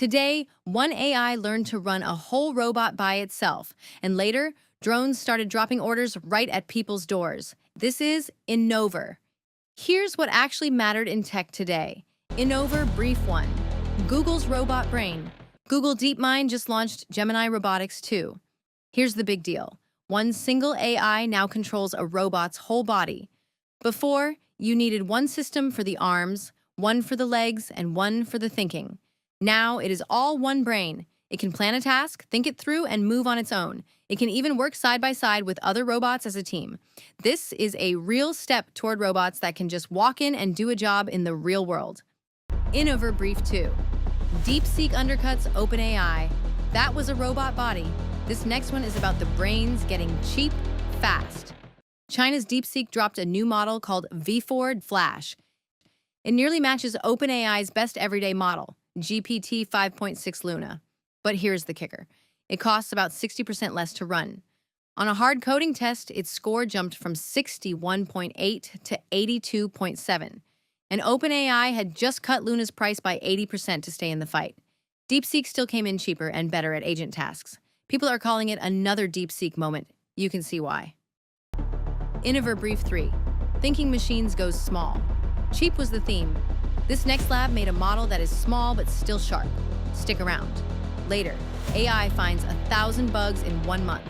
Today, one AI learned to run a whole robot by itself, and later, drones started dropping orders right at people's doors. This is Innover. Here's what actually mattered in tech today. Innover Brief 1. Google's robot brain. Google DeepMind just launched Gemini Robotics 2. Here's the big deal. One single AI now controls a robot's whole body. Before, you needed one system for the arms, one for the legs, and one for the thinking. Now it is all one brain. It can plan a task, think it through, and move on its own. It can even work side by side with other robots as a team. This is a real step toward robots that can just walk in and do a job in the real world. Innover Brief 2. DeepSeek undercuts OpenAI. That was a robot body. This next one is about the brains getting cheap fast. China's DeepSeek dropped a new model called V4 Flash. It nearly matches OpenAI's best everyday model, GPT 5.6 Luna. But here's the kicker. It costs about 60% less to run. On a hard coding test, its score jumped from 61.8 to 82.7. And OpenAI had just cut Luna's price by 80% to stay in the fight. DeepSeek still came in cheaper and better at agent tasks. People are calling it another DeepSeek moment. You can see why. Innover Brief 3. Thinking machines goes small. Cheap was the theme. This next lab made a model that is small but still sharp. Stick around. Later, AI finds 1,000 bugs in 1 month.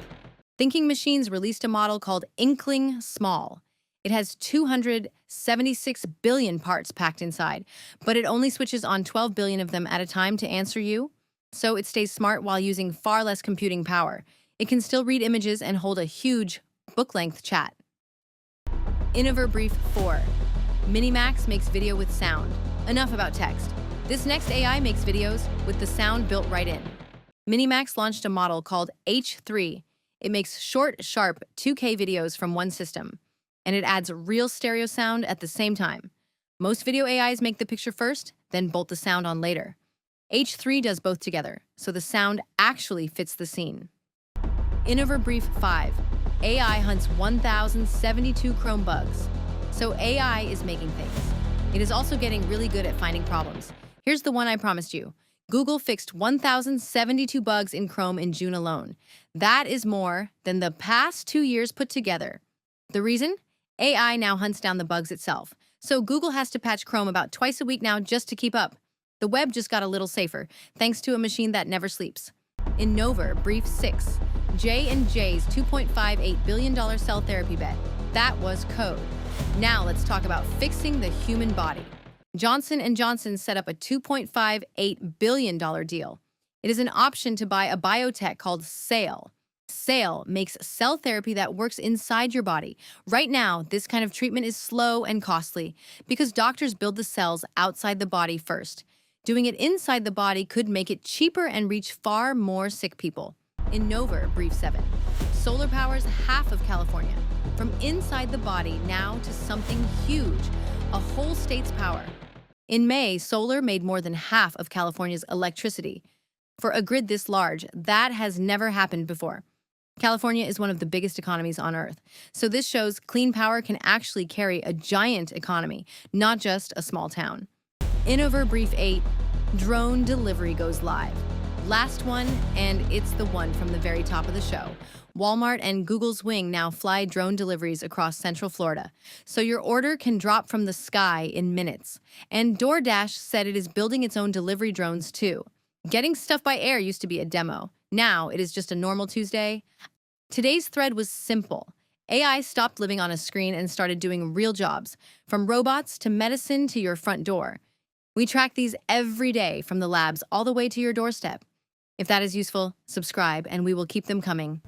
Thinking Machines released a model called Inkling Small. It has 276 billion parts packed inside, but it only switches on 12 billion of them at a time to answer you. So it stays smart while using far less computing power. It can still read images and hold a huge book-length chat. Innover Brief 4. MiniMax makes video with sound. Enough about text. This next AI makes videos with the sound built right in. MiniMax launched a model called H3. It makes short, sharp 2K videos from one system, and it adds real stereo sound at the same time. Most video AIs make the picture first, then bolt the sound on later. H3 does both together, so the sound actually fits the scene. Innover Brief 5. AI hunts 1,072 Chrome bugs. So AI is making things. It is also getting really good at finding problems. Here's the one I promised you. Google fixed 1,072 bugs in Chrome in June alone. That is more than the past 2 years put together. The reason? AI now hunts down the bugs itself. So Google has to patch Chrome about twice a week now just to keep up. The web just got a little safer, thanks to a machine that never sleeps. Innover Brief 6. J&J's $2.58 billion cell therapy bet. That was code. Now let's talk about fixing the human body. Johnson & Johnson set up a $2.58 billion deal. It is an option to buy a biotech called Sail. Sail makes cell therapy that works inside your body. Right now, this kind of treatment is slow and costly because doctors build the cells outside the body first. Doing it inside the body could make it cheaper and reach far more sick people. Innover Brief 7. Solar powers half of California. From inside the body now to something huge, a whole state's power. In May, solar made more than half of California's electricity. For a grid this large, that has never happened before. California is one of the biggest economies on Earth, so this shows clean power can actually carry a giant economy, not just a small town. Innover Brief 8. Drone delivery goes live. Last one, and it's the one from the very top of the show. Walmart and Google's Wing now fly drone deliveries across Central Florida, so your order can drop from the sky in minutes. And DoorDash said it is building its own delivery drones too. Getting stuff by air used to be a demo. Now it is just a normal Tuesday. Today's thread was simple. AI stopped living on a screen and started doing real jobs, from robots to medicine to your front door. We track these every day from the labs all the way to your doorstep. If that is useful, subscribe and we will keep them coming.